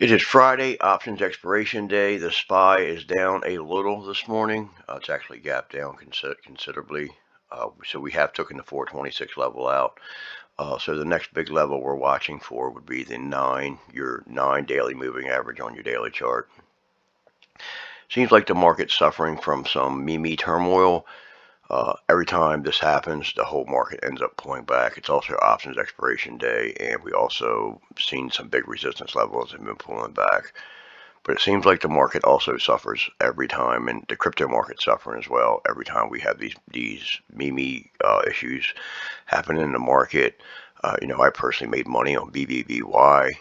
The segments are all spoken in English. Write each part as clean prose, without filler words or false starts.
It is Friday, options expiration day. The SPY is down a little this morning. It's actually gapped down considerably. So we have taken the 426 level out. So the next big level we're watching for would be your 9 daily moving average on your daily chart. Seems like the market's suffering from some meme turmoil. Every time this happens, the whole market ends up pulling back. It's also options expiration day, and we also seen some big resistance levels have been pulling back. But it seems like the market also suffers every time, and the crypto market's suffering as well every time we have these meme issues happening in the market. I personally made money on BBBY.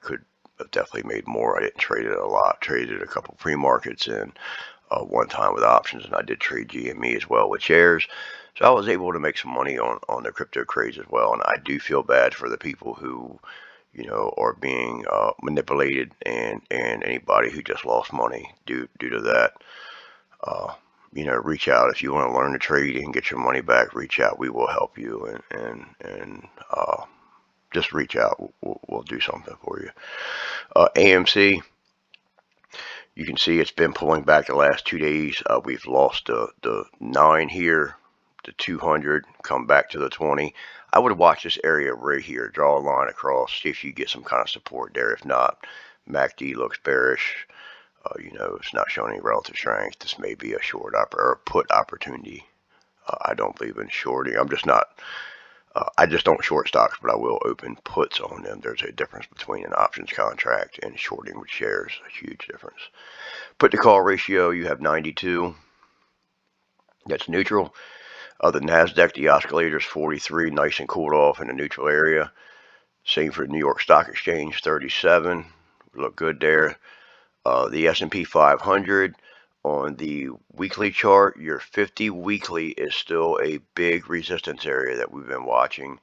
Could have definitely made more. I didn't trade it a lot. Traded a couple pre-markets and one time with options, and I did trade GME as well with shares. So I was able to make some money on the crypto craze as well. And I do feel bad for the people who, are being manipulated, and anybody who just lost money due to that. Reach out if you want to learn to trade and get your money back. Reach out. We will help you, and just reach out. We'll do something for you. AMC. You can see it's been pulling back the last 2 days. We've lost the 9 here, the 200, come back to the 20. I would watch this area right here, draw a line across, see if you get some kind of support there. If not, MACD looks bearish. It's not showing any relative strength. This may be a short or a put opportunity. I don't believe in shorting. I just don't short stocks, but I will open puts on them. There's a difference between an options contract and shorting with shares, a huge difference. Put to call ratio, you have 92. That's neutral. The NASDAQ, the oscillator is 43, nice and cooled off in the neutral area. Same for the New York Stock Exchange, 37. Look good there. The S&P 500 on the weekly chart, your 50 weekly is still a big resistance area that we've been watching.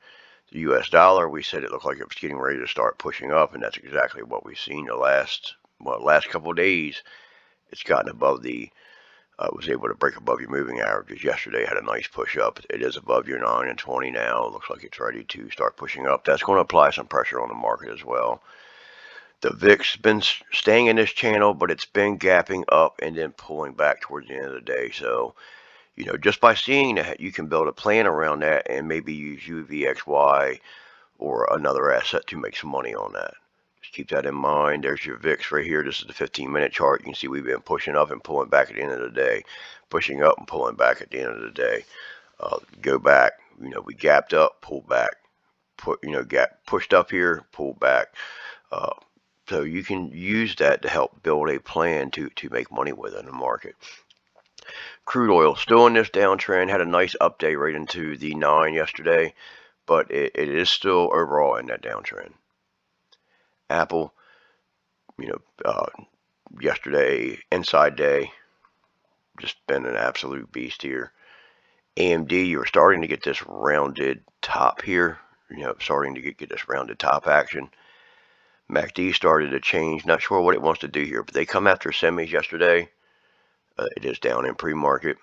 The US dollar, we said it looked like it was getting ready to start pushing up, and that's exactly what we've seen the last couple of days. It's gotten above was able to break above your moving averages. Yesterday had a nice push up. It is above your 9 and 20 now. It looks like it's ready to start pushing up. That's going to apply some pressure on the market as well. The VIX been staying in this channel, but it's been gapping up and then pulling back towards the end of the day. So, just by seeing that, you can build a plan around that and maybe use UVXY or another asset to make some money on that. Just keep that in mind. There's your VIX right here. This is the 15-minute chart. You can see we've been pushing up and pulling back at the end of the day. Pushing up and pulling back at the end of the day. Go back. We gapped up, pulled back. Pushed up here, pulled back. So you can use that to help build a plan to make money with in the market. Crude oil still in this downtrend. Had a nice update right into the 9 yesterday, but it is still overall in that downtrend. Apple, yesterday, inside day, just been an absolute beast here. AMD, you're starting to get this rounded top here, starting to get this rounded top action. MACD started to change. Not sure what it wants to do here, but they come after semis yesterday. It is down in pre-market.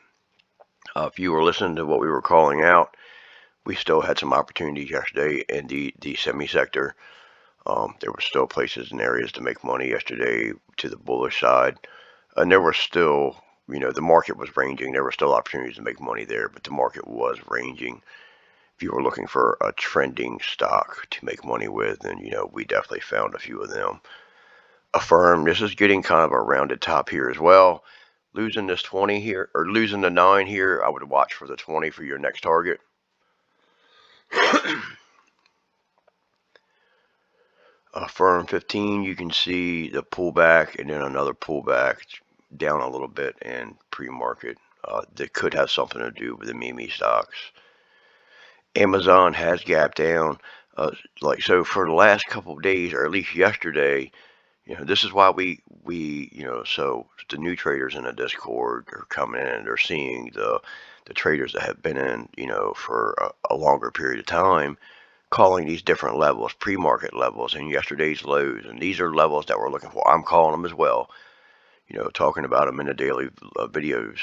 If you were listening to what we were calling out, we still had some opportunities yesterday in the semi sector. There were still places and areas to make money yesterday to the bullish side. And there were still, the market was ranging. There were still opportunities to make money there, but the market was ranging. If you were looking for a trending stock to make money with, then, we definitely found a few of them. Affirm, this is getting kind of a rounded top here as well. Losing this 20 here, or losing the 9 here, I would watch for the 20 for your next target. Firm 15, you can see the pullback and then another pullback down a little bit in pre-market. That could have something to do with the meme stocks. Amazon has gapped down. So for the last couple of days, or at least yesterday, this is why so the new traders in the Discord are coming in and they're seeing the traders that have been in, for a longer period of time, calling these different levels, pre-market levels, and yesterday's lows. And these are levels that we're looking for. I'm calling them as well, talking about them in the daily videos,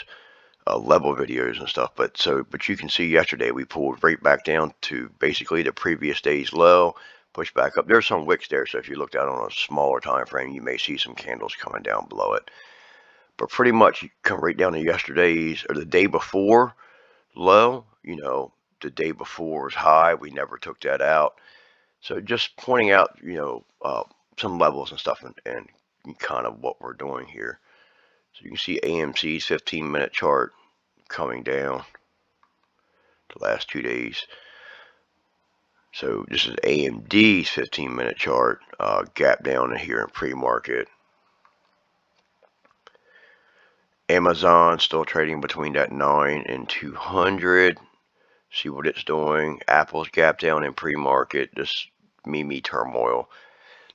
level videos and stuff. But you can see yesterday we pulled right back down to basically the previous day's low, push back up. There's some wicks there, so if you looked out on a smaller time frame, you may see some candles coming down below it. But pretty much you come right down to yesterday's or the day before low. The day before's high, we never took that out. So just pointing out, some levels and stuff, and kind of what we're doing here. So you can see AMC's 15-minute chart coming down the last 2 days. So this is AMD's 15-minute chart, gap down in here in pre-market. Amazon still trading between that 9 and 200. See what it's doing. Apple's gap down in pre-market. This meme turmoil.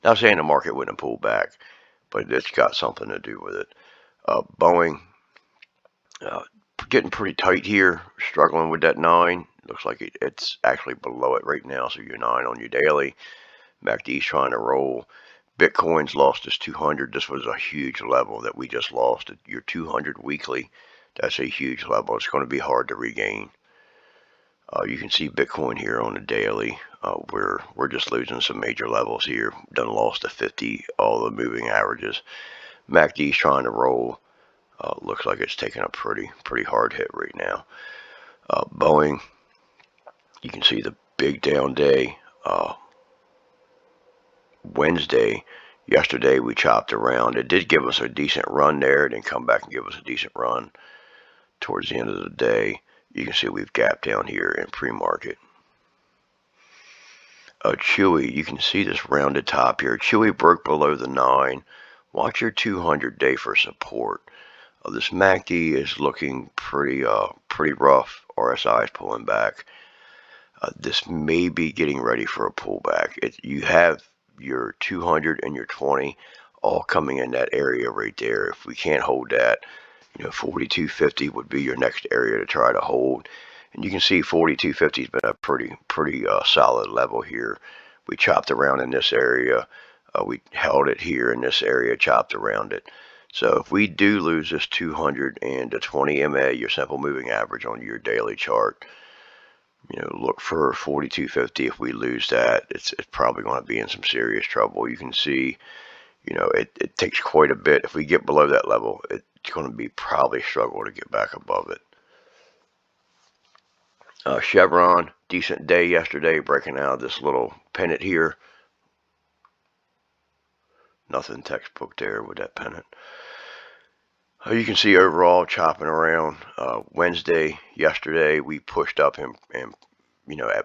Not saying the market wouldn't pull back, but it's got something to do with it. Boeing getting pretty tight here, struggling with that 9. Looks like it's actually below it right now, so your 9 on your daily. MACD's trying to roll. Bitcoin's lost its 200. This was a huge level that we just lost. Your 200 weekly, that's a huge level. It's going to be hard to regain. You can see Bitcoin here on the daily. We're just losing some major levels here. Done lost to 50, all the moving averages. MACD's trying to roll. Looks like it's taking a pretty hard hit right now. Boeing, you can see the big down day. Wednesday, yesterday we chopped around. It did give us a decent run there. It didn't come back and give us a decent run towards the end of the day. You can see we've gapped down here in pre-market. Chewy, you can see this rounded top here. Chewy broke below the 9. Watch your 200-day for support. This MACD is looking pretty rough. RSI is pulling back. This may be getting ready for a pullback. You have your 200 and your 20 all coming in that area right there. If we can't hold that, 42.50 would be your next area to try to hold. And you can see 42.50 has been a pretty solid level here. We chopped around in this area. We held it here in this area, chopped around it. So if we do lose this 200 and the 20 MA, your simple moving average on your daily chart, look for 42.50. If we lose that, it's probably going to be in some serious trouble. You can see, it takes quite a bit. If we get below that level, it's going to be probably struggle to get back above it. Chevron, decent day yesterday, breaking out of this little pennant here. Nothing textbook there with that pennant. You can see overall chopping around. Wednesday, yesterday, we pushed up and at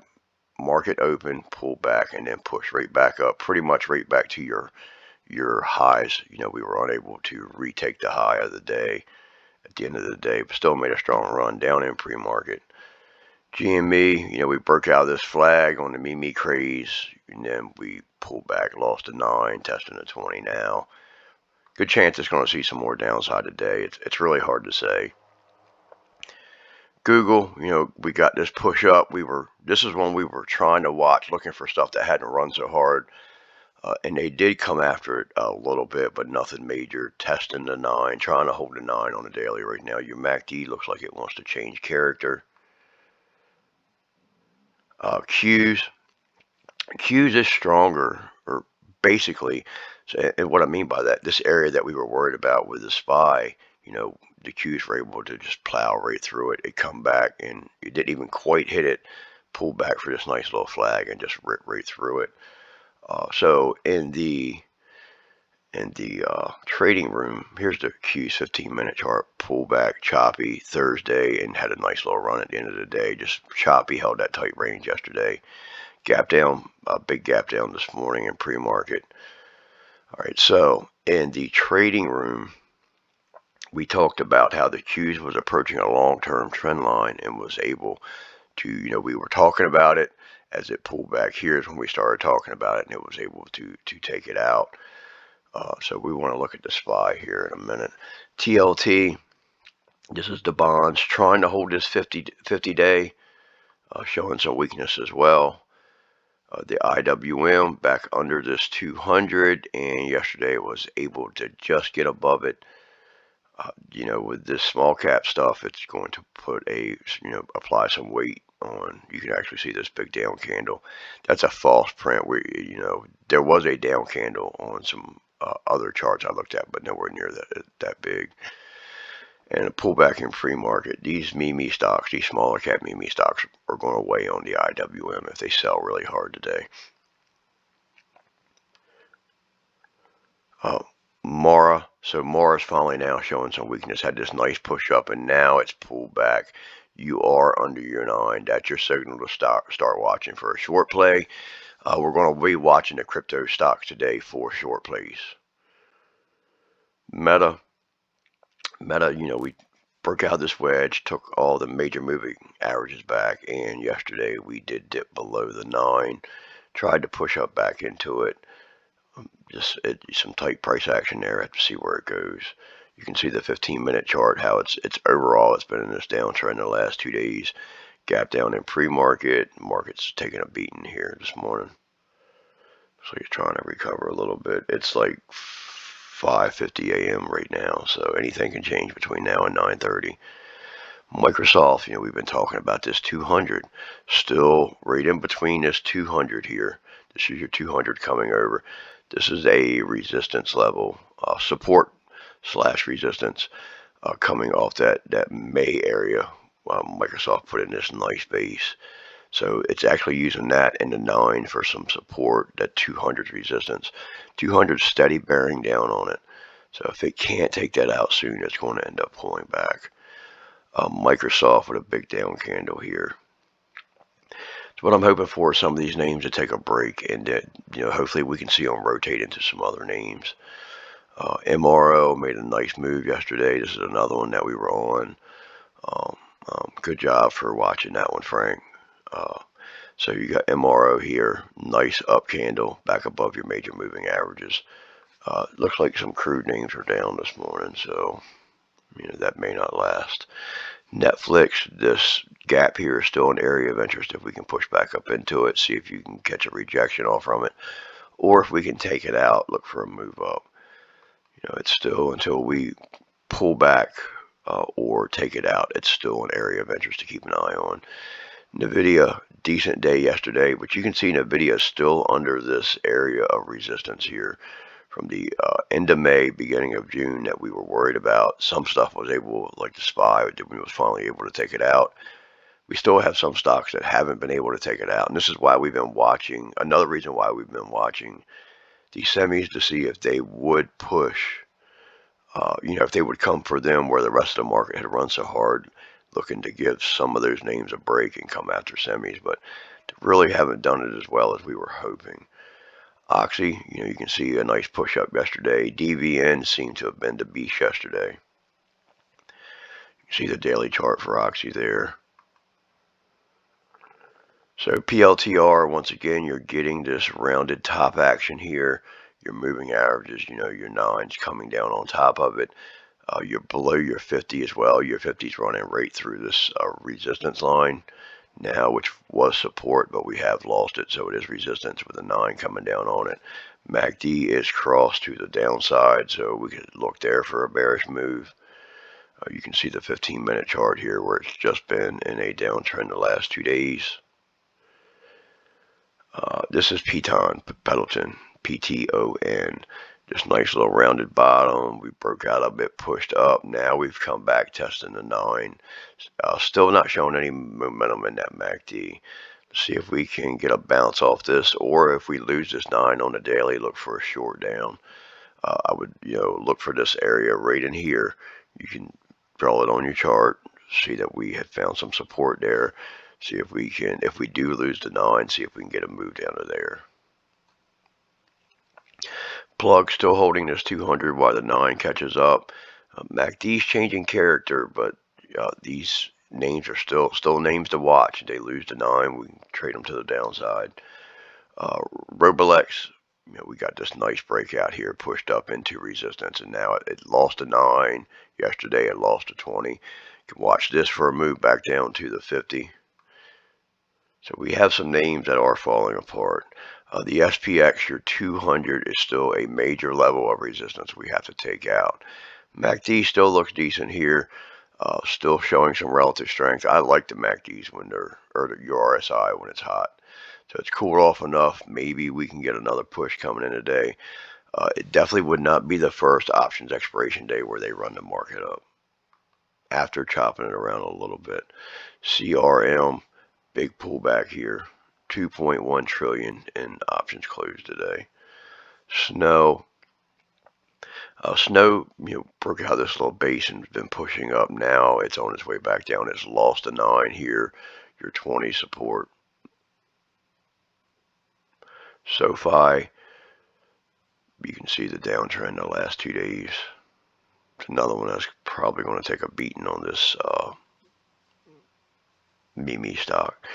market open, pulled back, and then pushed right back up, pretty much right back to your highs. We were unable to retake the high of the day at the end of the day, but still made a strong run down in pre-market. GME, we broke out of this flag on the meme craze, and then we pulled back, lost a 9, testing a 20 now. Good chance it's going to see some more downside today. It's really hard to say. Google, we got this push up. This is one we were trying to watch, looking for stuff that hadn't run so hard. And they did come after it a little bit, but nothing major. Testing the 9, trying to hold the 9 on the daily right now. Your MACD looks like it wants to change character. Qs is stronger, or basically, and what I mean by that, this area that we were worried about with the SPY, the Qs were able to just plow right through it. It come back, and it didn't even quite hit it, pulled back for this nice little flag, and just ripped right through it. So in the trading room, here's the Q's 15-minute chart. Pull back, choppy Thursday, and had a nice little run at the end of the day. Just choppy, held that tight range yesterday. Gap down, big gap down this morning in pre-market. All right, so in the trading room, we talked about how the Qs was approaching a long-term trend line and was able to, we were talking about it as it pulled back. Here's when we started talking about it, and it was able to take it out. So we want to look at the SPY here in a minute. TLT, this is the bonds trying to hold this 50-day, showing some weakness as well. The IWM back under this 200, and yesterday it was able to just get above it. With this small cap stuff, it's going to put apply some weight on. You can actually see this big down candle. That's a false print. Where there was a down candle on some other charts I looked at, but nowhere near that big. And a pullback in pre-market. These meme stocks, these smaller cap meme stocks, are going to weigh on the IWM if they sell really hard today. Mara. So Mara's finally now showing some weakness. Had this nice push up, and now it's pulled back. You are under your 9. That's your signal to start watching for a short play. We're going to be watching the crypto stocks today for short plays. Meta, we broke out this wedge, took all the major moving averages back, and yesterday we did dip below the 9. Tried to push up back into it. Just some tight price action there. Have to see where it goes. You can see the 15-minute chart, how it's overall it's been in this downtrend the last 2 days. Gap down in pre-market. Market's taking a beating here this morning. So you're trying to recover a little bit. It's like 5:50 a.m. right now, so anything can change between now and 9:30. Microsoft, we've been talking about this 200, still right in between this 200 here. This is your 200 coming over. This is a resistance level, support/resistance coming off that May area. Microsoft put in this nice base. So it's actually using that in the 9 for some support, that 200 resistance. 200 steady bearing down on it. So if it can't take that out soon, it's going to end up pulling back. Microsoft with a big down candle here. So what I'm hoping for is some of these names to take a break, and that hopefully we can see them rotate into some other names. MRO made a nice move yesterday. This is another one that we were on. Good job for watching that one, Frank. So you got MRO here, nice up candle back above your major moving averages. Looks like some crude names are down this morning, so that may not last. Netflix, this gap here is still an area of interest. If we can push back up into it, see if you can catch a rejection off from it, or if we can take it out, look for a move up. It's still, until we pull back or take it out, it's still an area of interest to keep an eye on. NVIDIA, decent day yesterday, but you can see NVIDIA is still under this area of resistance here from the end of May, beginning of June, that we were worried about. Some stuff was able, like the SPY, we was finally able to take it out. We still have some stocks that haven't been able to take it out, and this is why we've been watching. Another reason why we've been watching these semis to see if they would push, if they would come for them where the rest of the market had run so hard, looking to give some of those names a break and come after semis, but really haven't done it as well as we were hoping. Oxy, you can see a nice push up yesterday. DVN seemed to have been the beast yesterday. You can see the daily chart for Oxy there. So PLTR, once again, you're getting this rounded top action here. Your moving averages, your 9's coming down on top of it. You're below your 50 as well. Your 50's running right through this resistance line now, which was support, but we have lost it, so it is resistance with a 9 coming down on it. MACD is crossed to the downside, so we could look there for a bearish move. You can see the 15-minute chart here where it's just been in a downtrend the last 2 days. This is Peloton, PTON. This nice little rounded bottom. We broke out a bit, pushed up. Now we've come back testing the 9. Still not showing any momentum in that MACD. Let's see if we can get a bounce off this, or if we lose this 9 on the daily, look for a short down. I would, look for this area right in here. You can draw it on your chart. See that we had found some support there. See if we can, if we do lose the 9, see if we can get a move down to there. Plug still holding this 200 while the 9 catches up. MACD's changing character, but these names are still names to watch. If they lose the 9, we can trade them to the downside. Roblex, we got this nice breakout here, pushed up into resistance, and now it lost a 9. Yesterday it lost a 20. You can watch this for a move back down to the 50. So we have some names that are falling apart. The SPX, your 200, is still a major level of resistance we have to take out. MACD still looks decent here. Still showing some relative strength. I like the MACDs when they're, or your RSI when it's hot. So it's cooled off enough. Maybe we can get another push coming in today. It definitely would not be the first options expiration day where they run the market up after chopping it around a little bit. CRM, big pullback here. 2.1 trillion in options closed today. Snow, broke out this little base and been pushing up. Now it's on its way back down. It's lost a 9 here. Your 20 support. SoFi, you can see the downtrend the last 2 days. It's another one that's probably going to take a beating on this meme stock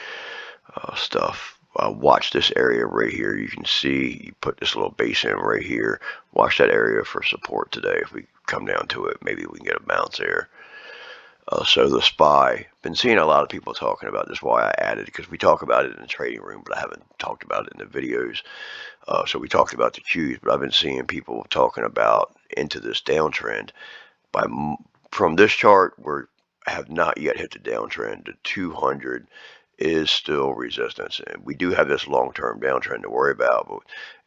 stuff. Watch this area right here. You can see you put this little base in right here. Watch that area for support today. If we come down to it, maybe we can get a bounce there. So the SPY, been seeing a lot of people talking about this. Why I added, because we talk about it in the trading room, but I haven't talked about it in the videos. So we talked about the Qs, but I've been seeing people talking about into this downtrend. From this chart, we have not yet hit the downtrend. The 200 is still resistance, and we do have this long-term downtrend to worry about. But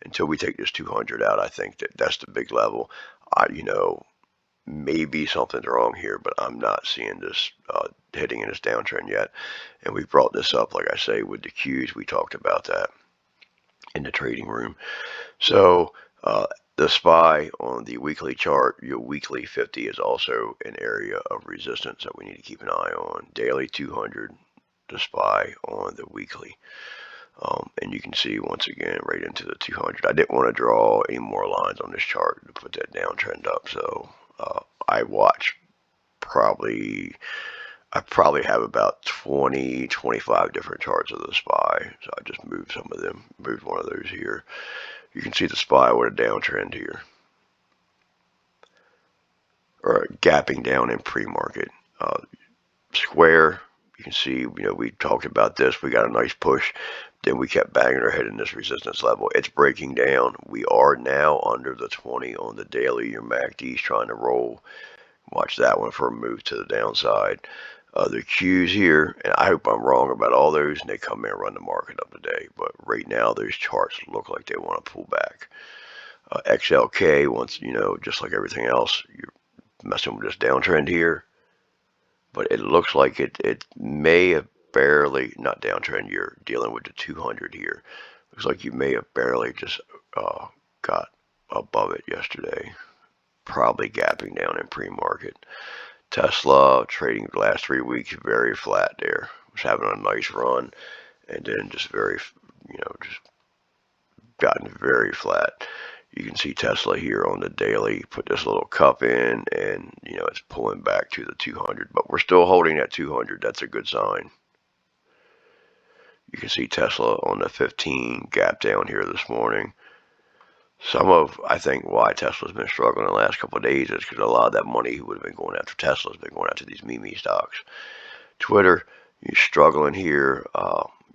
until we take this 200 out, I think that's the big level. Maybe something's wrong here, but I'm not seeing this hitting in this downtrend yet. And we brought this up, like I say, with the Qs. We talked about that in the trading room. So the SPY on the weekly chart, your weekly 50 is also an area of resistance that we need to keep an eye on. Daily 200, the SPY on the weekly. And you can see once again right into the 200. I didn't want to draw any more lines on this chart to put that downtrend up. So I watch I probably have about 20, 25 different charts of the SPY. So I just moved some of them, moved one of those here. You can see the SPY with a downtrend here, or gapping down in pre-market. Square, you can see, we talked about this. We got a nice push. Then we kept banging our head in this resistance level. It's breaking down. We are now under the 20 on the daily. Your MACD is trying to roll. Watch that one for a move to the downside. The Qs here, and I hope I'm wrong about all those, and they come in and run the market up today. But right now, those charts look like they want to pull back. XLK, once, just like everything else, you're messing with this downtrend here. But it looks like it may have barely, not downtrend, you're dealing with the 200 here. Looks like you may have barely just got above it yesterday. Probably gapping down in pre-market. Tesla trading the last 3 weeks very flat there. Was having a nice run, and then just just gotten very flat. You can see Tesla here on the daily, put this little cup in, and it's pulling back to the 200, but we're still holding at 200. That's a good sign. You can see Tesla on the 15 gap down here this morning. I think why Tesla's been struggling the last couple of days is because a lot of that money who would have been going after Tesla's been going after these meme stocks. Twitter, you're struggling here.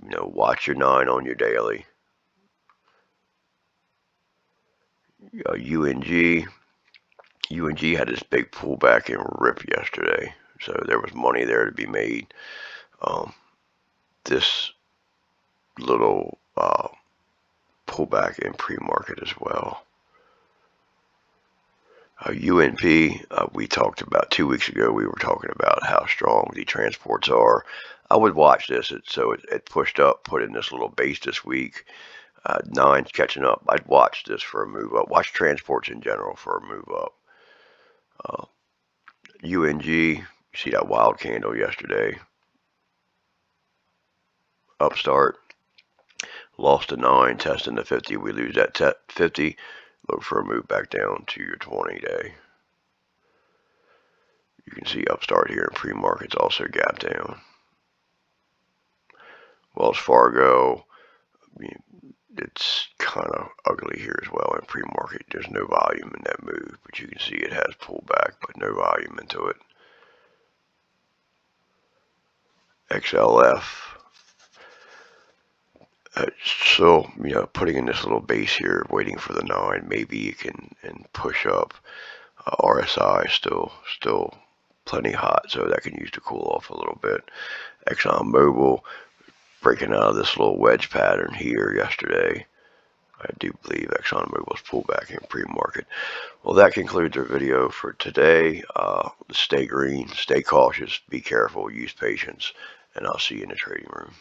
Watch your 9 on your daily. UNG had this big pullback and rip yesterday, so there was money there to be made. This little pullback in pre-market as well. UNP, we talked about 2 weeks ago. We were talking about how strong the transports are. I would watch this. It pushed up, put in this little base this week. 9's catching up. I'd watch this for a move up. Watch transports in general for a move up. UNG, you see that wild candle yesterday. Upstart, lost a 9, testing the 50. We lose that 50. Look for a move back down to your 20-day. You can see Upstart here in pre-markets also gap down. Wells Fargo, it's kind of ugly here as well in pre-market. There's no volume in that move, but you can see it has pulled back, but no volume into it. XLF, still, putting in this little base here, waiting for the 9. Maybe you can push up. RSI still plenty hot, so that can use to cool off a little bit. ExxonMobil breaking out of this little wedge pattern here yesterday. I do believe ExxonMobil's pullback in pre-market. Well, that concludes our video for today. Stay green, stay cautious, be careful, use patience, and I'll see you in the trading room.